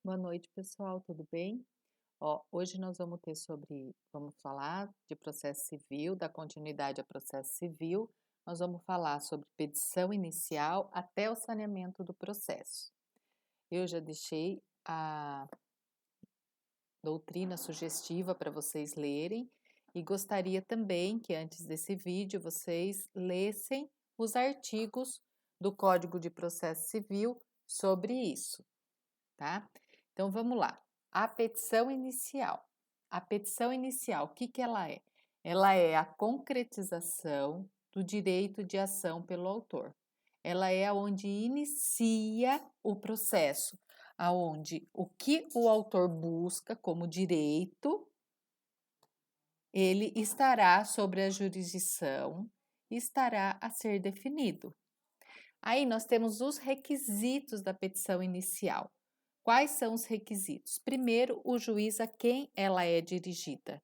Boa noite, pessoal, tudo bem? Hoje nós vamos falar de processo civil, da continuidade a processo civil. Nós vamos falar sobre petição inicial até o saneamento do processo. Eu já deixei a doutrina sugestiva para vocês lerem e gostaria também que antes desse vídeo vocês lessem os artigos do Código de Processo Civil sobre isso, tá? Então vamos lá. A petição inicial. A petição inicial, o que que ela é? Ela é a concretização do direito de ação pelo autor. Ela é onde inicia o processo, aonde o que o autor busca como direito, ele estará sobre a jurisdição, estará a ser definido. Aí nós temos os requisitos da petição inicial. Quais são os requisitos? Primeiro, o juiz a quem ela é dirigida.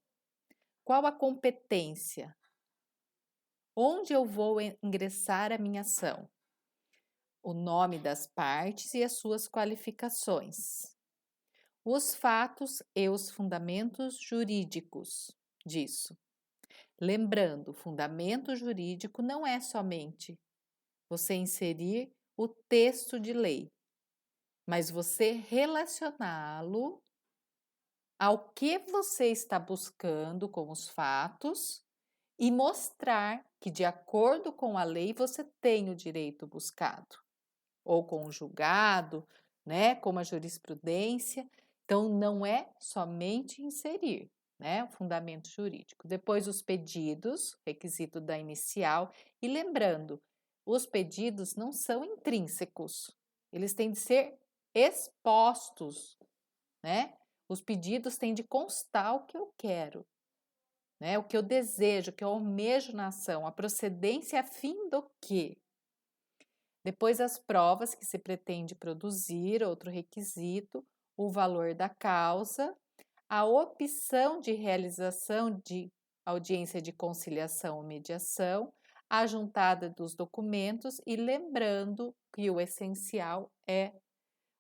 Qual a competência? Onde eu vou ingressar a minha ação? O nome das partes e as suas qualificações. Os fatos e os fundamentos jurídicos disso. Lembrando, fundamento jurídico não é somente você inserir o texto de lei, mas você relacioná-lo ao que você está buscando com os fatos e mostrar que, de acordo com a lei, você tem o direito buscado, ou com o julgado, né, como a jurisprudência. Então, não é somente inserir, né, o fundamento jurídico. Depois, os pedidos, requisito da inicial. E lembrando, os pedidos não são intrínsecos, eles têm de ser expostos, né? Os pedidos têm de constar o que eu quero, né? O que eu desejo, o que eu almejo na ação, a procedência a fim do quê? Depois, as provas que se pretende produzir, outro requisito, o valor da causa, a opção de realização de audiência de conciliação ou mediação, a juntada dos documentos e lembrando que o essencial é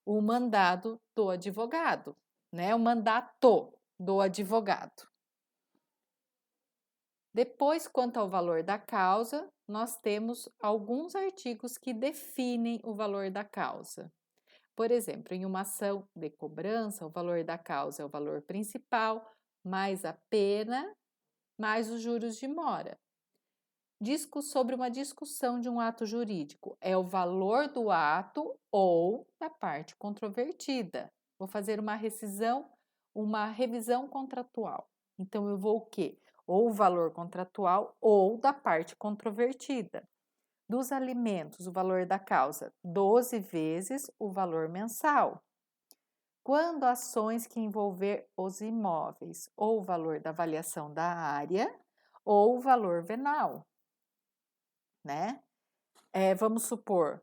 o mandado do advogado, né? O mandato do advogado. Depois, quanto ao valor da causa, nós temos alguns artigos que definem o valor da causa. Por exemplo, em uma ação de cobrança, o valor da causa é o valor principal, mais a pena, mais os juros de mora. Sobre uma discussão de um ato jurídico, é o valor do ato ou da parte controvertida. Vou fazer uma revisão contratual. Então, eu vou o quê? Ou o valor contratual ou da parte controvertida. Dos alimentos, o valor da causa, 12 vezes o valor mensal. Quando ações que envolver os imóveis, ou o valor da avaliação da área, ou o valor venal, né? Vamos supor,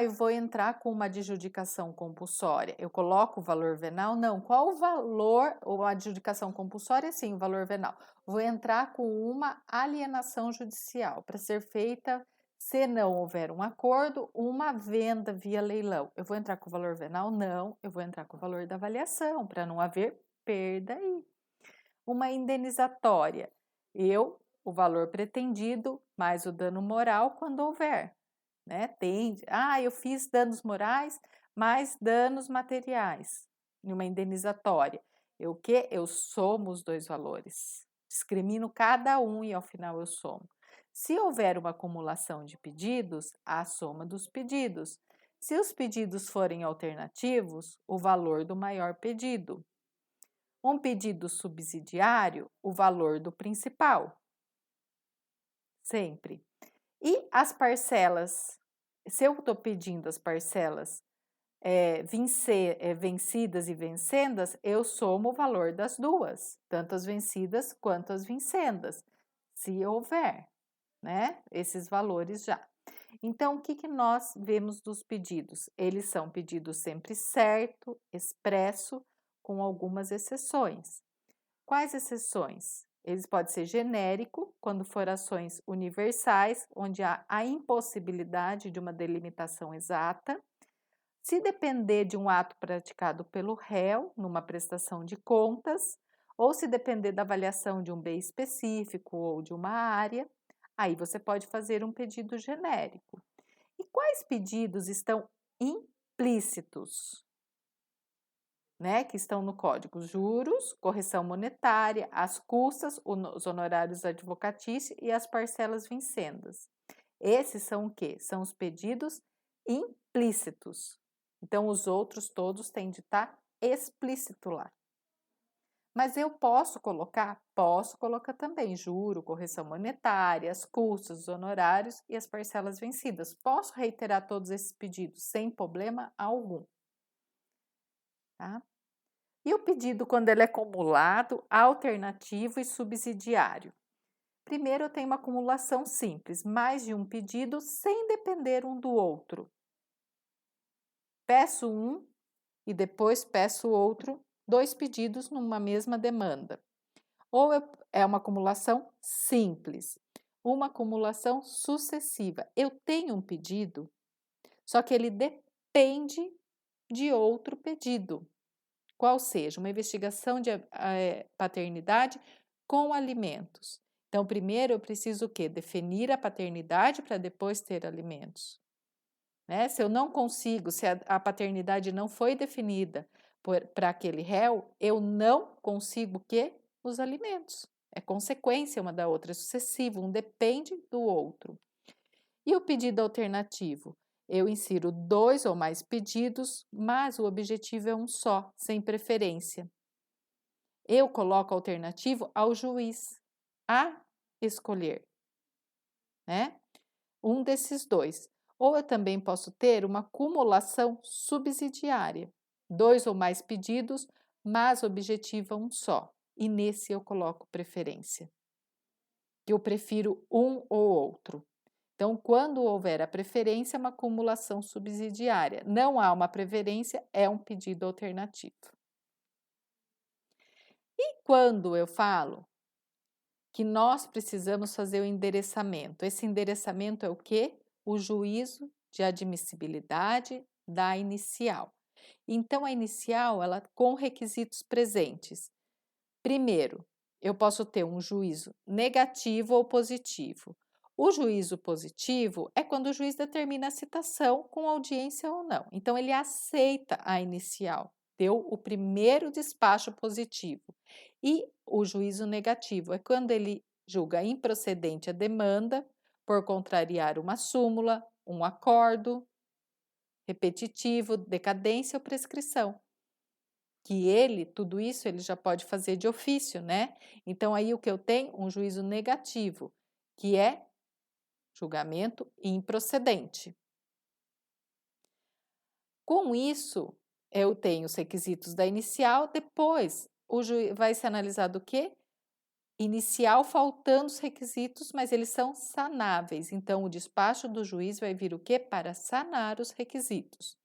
eu vou entrar com uma adjudicação compulsória. Eu coloco o valor venal? Não. Qual o valor, ou a adjudicação compulsória? Sim, o valor venal. Vou entrar com uma alienação judicial para ser feita, se não houver um acordo, uma venda via leilão. Eu vou entrar com o valor venal? Não. Eu vou entrar com o valor da avaliação, para não haver perda aí. Uma indenizatória. O valor pretendido mais o dano moral quando houver, né? Eu fiz danos morais mais danos materiais em uma indenizatória. Eu somo os dois valores, discrimino cada um e ao final eu somo. Se houver uma acumulação de pedidos, a soma dos pedidos. Se os pedidos forem alternativos, o valor do maior pedido. Um pedido subsidiário, o valor do principal. Sempre. E as parcelas? Se eu estou pedindo as parcelas vencidas e vencendas, eu somo o valor das duas, tanto as vencidas quanto as vencendas, se houver, né? Esses valores já. Então, o que, que nós vemos dos pedidos? Eles são pedidos sempre certo, expresso, com algumas exceções. Quais exceções? Eles podem ser genérico, quando for ações universais, onde há a impossibilidade de uma delimitação exata. Se depender de um ato praticado pelo réu numa prestação de contas, ou se depender da avaliação de um bem específico ou de uma área, aí você pode fazer um pedido genérico. E quais pedidos estão implícitos, né, que estão no código? Juros, correção monetária, as custas, os honorários advocatícios e as parcelas vincendas. Esses são o quê? São os pedidos implícitos. Então, os outros todos têm de estar explícito lá. Mas eu posso colocar? Posso colocar também juro, correção monetária, as custas, os honorários e as parcelas vencidas. Posso reiterar todos esses pedidos sem problema algum. Tá? E o pedido quando ele é acumulado, alternativo e subsidiário? Primeiro, eu tenho uma acumulação simples, mais de um pedido sem depender um do outro. Peço um e depois peço outro, 2 pedidos numa mesma demanda. Ou é uma acumulação simples, uma acumulação sucessiva. Eu tenho um pedido, só que ele depende de outro pedido, qual seja uma investigação de paternidade com alimentos. Então, primeiro eu preciso o quê? Definir a paternidade para depois ter alimentos. Né? Se eu não consigo, se a paternidade não foi definida para aquele réu, eu não consigo o quê? Os alimentos. É consequência uma da outra, é sucessivo, um depende do outro. E o pedido alternativo? Eu insiro 2 ou mais pedidos, mas o objetivo é um só, sem preferência. Eu coloco alternativo ao juiz a escolher, né? Um desses 2. Ou eu também posso ter uma acumulação subsidiária, 2 ou mais pedidos, mas o objetivo é um só. E nesse eu coloco preferência. Eu prefiro um ou outro. Então, quando houver a preferência, é uma acumulação subsidiária. Não há uma preferência, é um pedido alternativo. E quando eu falo que nós precisamos fazer o endereçamento? Esse endereçamento é o quê? O juízo de admissibilidade da inicial. Então, a inicial, ela com requisitos presentes. Primeiro, eu posso ter um juízo negativo ou positivo. O juízo positivo é quando o juiz determina a citação com audiência ou não. Então, ele aceita a inicial, deu o primeiro despacho positivo. E o juízo negativo é quando ele julga improcedente a demanda por contrariar uma súmula, um acordo repetitivo, decadência ou prescrição. Que ele, tudo isso, ele já pode fazer de ofício, né? Então, aí o que eu tenho? Um juízo negativo, que é julgamento improcedente. Com isso, eu tenho os requisitos da inicial, depois vai ser analisado o quê? Inicial faltando os requisitos, mas eles são sanáveis. Então, o despacho do juiz vai vir o quê? Para sanar os requisitos.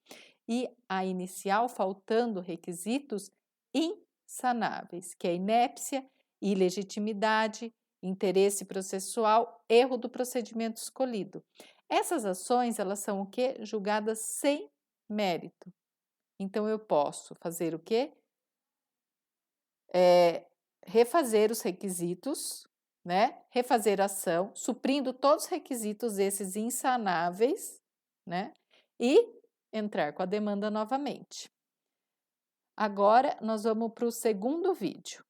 E a inicial faltando requisitos insanáveis, que é inépcia, ilegitimidade, interesse processual, erro do procedimento escolhido. Essas ações, elas são o quê? Julgadas sem mérito. Então, eu posso fazer o quê? Refazer os requisitos, né? Refazer a ação, suprindo todos os requisitos esses insanáveis, né? E entrar com a demanda novamente. Agora, nós vamos para o segundo vídeo.